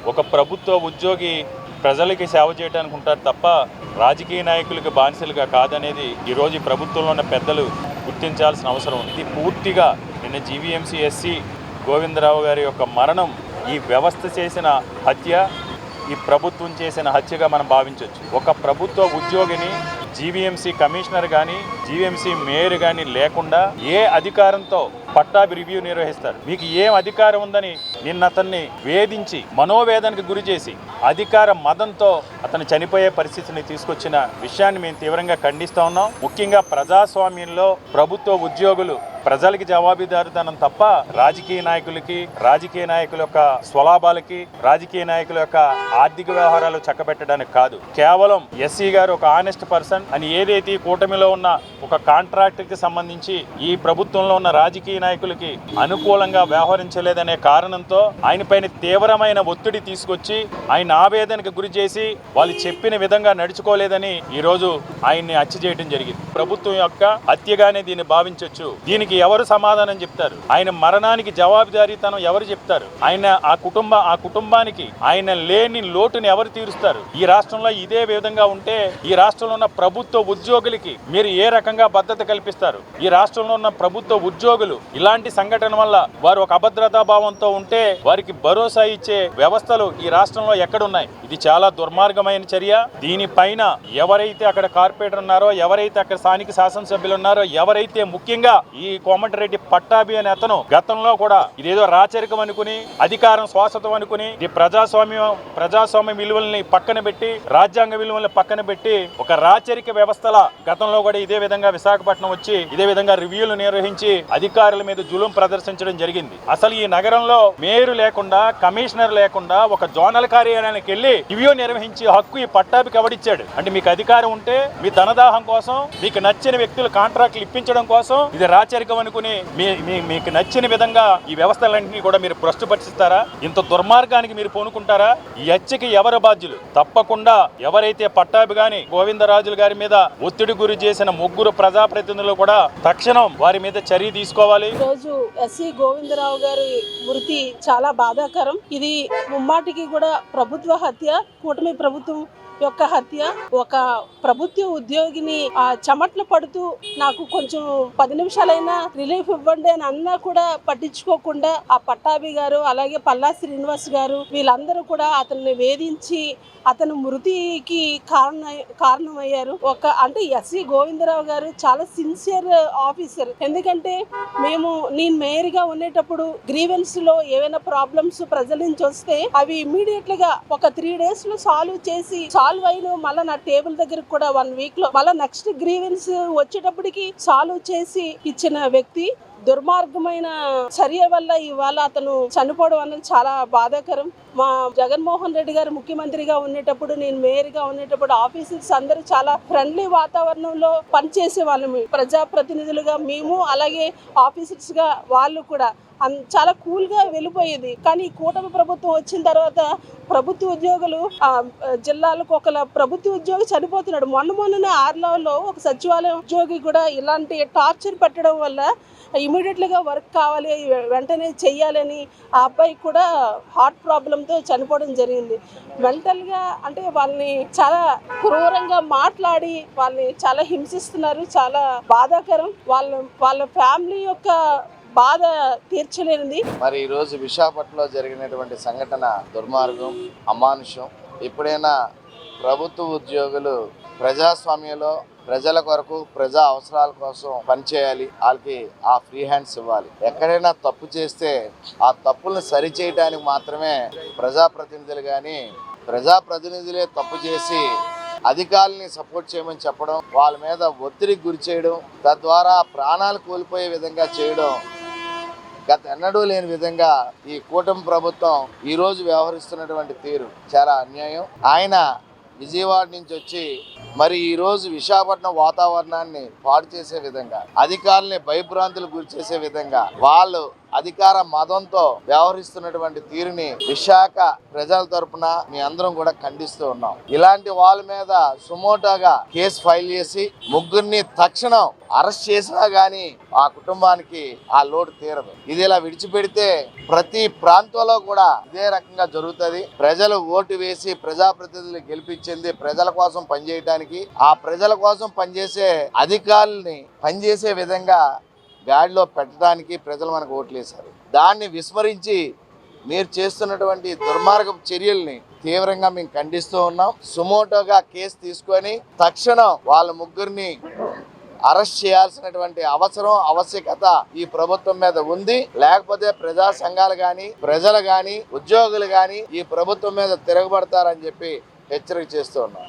ఒక ప్రభుత్వ ఉద్యోగి ప్రజలకి సేవ చేయడానికి ఉంటారు తప్ప రాజకీయ నాయకులకు బానిసలుగా కాదనేది ఈరోజు ఈ ప్రభుత్వంలో ఉన్న పెద్దలు గుర్తించాల్సిన అవసరం ఉంది. ఇది పూర్తిగా నిన్న జీవీఎంసీ ఎస్సీ గోవిందరావు గారి యొక్క మరణం ఈ వ్యవస్థ చేసిన హత్య, ఈ ప్రభుత్వం చేసిన హత్యగా మనం భావించవచ్చు. ఒక ప్రభుత్వ ఉద్యోగిని జీవీఎంసీ కమిషనర్ కానీ జీవీఎంసీ మేయర్ కానీ లేకుండా ఏ అధికారంతో పట్టాభి రివ్యూ నిర్వహిస్తారు? మీకు ఏం అధికారం ఉందని నిన్న అతన్ని వేధించి మనోవేదనకు గురి చేసి అధికార మదంతో అతను చనిపోయే పరిస్థితిని తీసుకొచ్చిన విషయాన్ని మేము తీవ్రంగా ఖండిస్తూ ఉన్నాం. ముఖ్యంగా ప్రజాస్వామ్యంలో ప్రభుత్వ ఉద్యోగులు ప్రజలకి జవాబుదారీతనం తప్ప రాజకీయ నాయకుల యొక్క స్వలాభాలకి, రాజకీయ నాయకుల యొక్క ఆర్థిక వ్యవహారాలు చక్కబెట్టడానికి కాదు. కేవలం ఎస్సీ గారు ఒక ఆనెస్ట్ పర్సన్ అని ఏదైతే కూటమిలో ఉన్న ఒక కాంట్రాక్ట్కి సంబంధించి ఈ ప్రభుత్వంలో ఉన్న రాజకీయ నాయకులకి అనుకూలంగా వ్యవహరించలేదనే కారణంతో ఆయన పైన తీవ్రమైన ఒత్తిడి తీసుకొచ్చి ఆయన ఆవేదనకు గురి చేసి వాళ్ళు చెప్పిన విధంగా నడుచుకోలేదని ఈరోజు ఆయన్ని హత్య చేయడం జరిగింది. ప్రభుత్వం యొక్క హత్యగానే దీన్ని భావించవచ్చు. దీనికి ఎవరు సమాధానం చెప్తారు? ఆయన మరణానికి జవాబుదారీతనం ఎవరు చెప్తారు? ఆ కుటుంబానికి ఆయన లేని లోటుని ఎవరు తీరుస్తారు? ఈ రాష్ట్రంలో ఇదే విధంగా ఉంటే ఈ రాష్ట్రంలో ఉన్న ప్రభుత్వ ఉద్యోగులకి మీరు ఏ రకంగా భద్రత కల్పిస్తారు? ఈ రాష్ట్రంలో ఉన్న ప్రభుత్వ ఉద్యోగులు ఇలాంటి సంఘటన వల్ల వారు ఒక అభద్రతా భావంతో ఉంటే వారికి భరోసా ఇచ్చే వ్యవస్థలు ఈ రాష్ట్రంలో ఎక్కడున్నాయి? ఇది చాలా దుర్మార్గమైన చర్య. దీనిపైన ఎవరైతే అక్కడ కార్పొరేటర్ ఉన్నారో, ఎవరైతే అక్కడ స్థానిక శాసనసభ్యులు ఉన్నారో, ఎవరైతే ముఖ్యంగా ఈ కోమటిరెడ్డి పట్టాభి అనే అతను గతంలో కూడా ఇదేదో రాచరికం అనుకుని, అధికారం శాశ్వతం అనుకుని, ఇది ప్రజాస్వామ్య విలువల్ని పక్కన పెట్టి, రాజ్యాంగ విలువల్ని పక్కన పెట్టి ఒక రాచరిక వ్యవస్థల గతంలో కూడా ఇదే విధంగా విశాఖపట్నం వచ్చి ఇదే విధంగా రివ్యూలు నిర్వహించి అధికారుల మీద జులుం ప్రదర్శించడం జరిగింది. అసలు ఈ నగరంలో మేయర్ లేకుండా, కమిషనర్ లేకుండా ఒక జోనల్ కార్యాలయానికి వెళ్లి రివ్యూ నిర్వహించి హక్కు ఈ పట్టాభికి ఎవడిచ్చాడు? అంటే మీకు అధికారం ఉంటే మీ ధనదాహం కోసం, మీకు నచ్చిన వ్యక్తులు కాంట్రాక్టులు ఇప్పించడం కోసం ఇది రాచరికం అనుకుని మీకు నచ్చిన విధంగా ఈ వ్యవస్థలన్నింటినీ కూడా మీరు భ్రష్టుపరిస్తారా? ఇంత దుర్మార్గానికి మీరు పూనుకుంటారా? ఈ హత్యకి ఎవరు బాధ్యులు? తప్పకుండా ఎవరైతే పట్టాభి గాని గోవిందరాజులు గారి మీద ఒత్తిడి గురి చేసిన ముగ్గురు ప్రజాప్రతినిధులు కూడా తక్షణం వారి మీద చర్య తీసుకోవాలి. రోజు ఎస్సీ గోవిందరావు గారి మృతి చాలా బాధాకరం. ఇది ముమ్మాటికి కూడా ప్రభుత్వ హత్య, కూటమి ప్రభుత్వం యొక్క హత్య. ఒక ప్రభుత్వ ఉద్యోగిని చెమట్లు పడుతూ నాకు కొంచెం 10 నిమిషాలైనా రిలీఫ్ ఇవ్వండి అని అన్నా కూడా పట్టించుకోకుండా ఆ పట్టాభి గారు, అలాగే పల్లా శ్రీనివాస్ గారు వీళ్ళందరూ కూడా అతన్ని వేధించి అతను మృతికి కారణమయ్యారు. అంటే ఎస్సీ గోవిందరావు గారు చాలా సిన్సియర్ ఆఫీసర్. ఎందుకంటే నేను మేయర్ గా ఉండేటప్పుడు గ్రీవెన్స్ లో ఏవైనా ప్రాబ్లమ్స్ ప్రజల నుంచి వస్తే అవి ఇమ్మీడియట్ గా ఒక 3 days లో సాల్వ్ అయిన మళ్ళీ నా టేబుల్ దగ్గర కూడా 1 week లో మళ్ళీ నెక్స్ట్ గ్రీవెన్స్ వచ్చేటప్పటికి సాల్వ్ చేసి ఇచ్చిన వ్యక్తి. దుర్మార్గమైన చర్య వల్ల ఇవాళ అతను చనిపోవడం అన్నది చాలా బాధాకరం. మా జగన్మోహన్ రెడ్డి గారు ముఖ్యమంత్రిగా ఉండేటప్పుడు, నేను మేయర్గా ఉండేటప్పుడు ఆఫీసర్స్ అందరూ చాలా ఫ్రెండ్లీ వాతావరణంలో పనిచేసే వాళ్ళము. ప్రజాప్రతినిధులుగా మేము, అలాగే ఆఫీసర్స్ గా వాళ్ళు కూడా చాలా కూల్ గా వెళ్ళిపోయేది. కానీ కూటమి ప్రభుత్వం వచ్చిన తర్వాత ప్రభుత్వ ఉద్యోగులు జిల్లాలకు ఒక ప్రభుత్వ ఉద్యోగి చనిపోతున్నాడు. మొన్ననే ఆర్లాలో ఒక సచివాలయం ఉద్యోగి కూడా ఇలాంటి టార్చర్ పెట్టడం వల్ల ఇమీడియట్ గా వర్క్ కావాలి, వెంటనే చెయ్యాలని ఆ అబ్బాయి కూడా హార్ట్ ప్రాబ్లంతో చనిపోవడం జరిగింది. మెంటల్ గా అంటే వాళ్ళని చాలా క్రూరంగా మాట్లాడి వాళ్ళని చాలా హింసిస్తున్నారు. చాలా బాధాకరం. వాళ్ళ ఫ్యామిలీ యొక్క బాధ తీర్చలేనిది. మరి ఈ రోజు విశాఖపట్నంలో జరిగినటువంటి సంఘటన దుర్మార్గం, అమానుషం. ఎప్పుడైనా ప్రభుత్వ ఉద్యోగులు ప్రజాస్వామ్యంలో ప్రజల కొరకు, ప్రజా అవసరాల కోసం పనిచేయాలి. వాళ్ళకి ఆ ఫ్రీ హ్యాండ్స్ ఇవ్వాలి. ఎక్కడైనా తప్పు చేస్తే ఆ తప్పులను సరిచేయడానికి మాత్రమే ప్రజాప్రతినిధులు కానీ, ప్రజాప్రతినిధులే తప్పు చేసి అధికారులని సపోర్ట్ చేయమని చెప్పడం, వాళ్ళ మీద ఒత్తిడికి గురి చేయడం, తద్వారా ప్రాణాలు కోల్పోయే విధంగా చేయడం గత ఎన్నడూ లేని విధంగా ఈ కూటమి ప్రభుత్వం ఈరోజు వ్యవహరిస్తున్నటువంటి తీరు చాలా అన్యాయం. ఆయన విజయవాడ నుంచి వచ్చి మరి ఈరోజు విశాఖపట్నం వాతావరణాన్ని పాడు చేసే విధంగా, అధికారుల్ని భయభ్రాంతులు గురి చేసే విధంగా, వాళ్ళు అధికార మదంతో వ్యవహరిస్తున్నటువంటి తీరుని విశాఖ ప్రజల తరపున మీ అందరం కూడా ఖండిస్తూ ఉన్నాం. ఇలాంటి వాళ్ళ మీద సుమోటోగా కేసు ఫైల్ చేసి ముగ్గురిని తక్షణం అరెస్ట్ చేసినా గానీ ఆ కుటుంబానికి ఆ లోటు తీరదు. ఇది ఇలా విడిచిపెడితే ప్రతి ప్రాంతంలో కూడా ఇదే రకంగా జరుగుతుంది. ప్రజలు ఓటు వేసి ప్రజాప్రతినిధులు గెలిపించింది ప్రజల కోసం పనిచేయడానికి. ఆ ప్రజల కోసం పనిచేసే అధికారుల్ని పనిచేసే విధంగా గాడిలో పెట్టడానికి ప్రజలు మనకు ఓట్లేశారు. దాన్ని విస్మరించి మీరు చేస్తున్నటువంటి దుర్మార్గపు చర్యల్ని తీవ్రంగా మేము ఖండిస్తూ ఉన్నాం. సుమోటోగా కేసు తీసుకొని తక్షణం వాళ్ళ ముగ్గురిని అరెస్ట్ చేయాల్సినటువంటి ఆవశ్యకత ఈ ప్రభుత్వం మీద ఉంది. లేకపోతే ప్రజా సంఘాలు కానీ ప్రజలు కానీ ఉద్యోగులు కానీ ఈ ప్రభుత్వం మీద తిరగబడతారని చెప్పి హెచ్చరిక చేస్తూ ఉన్నాం.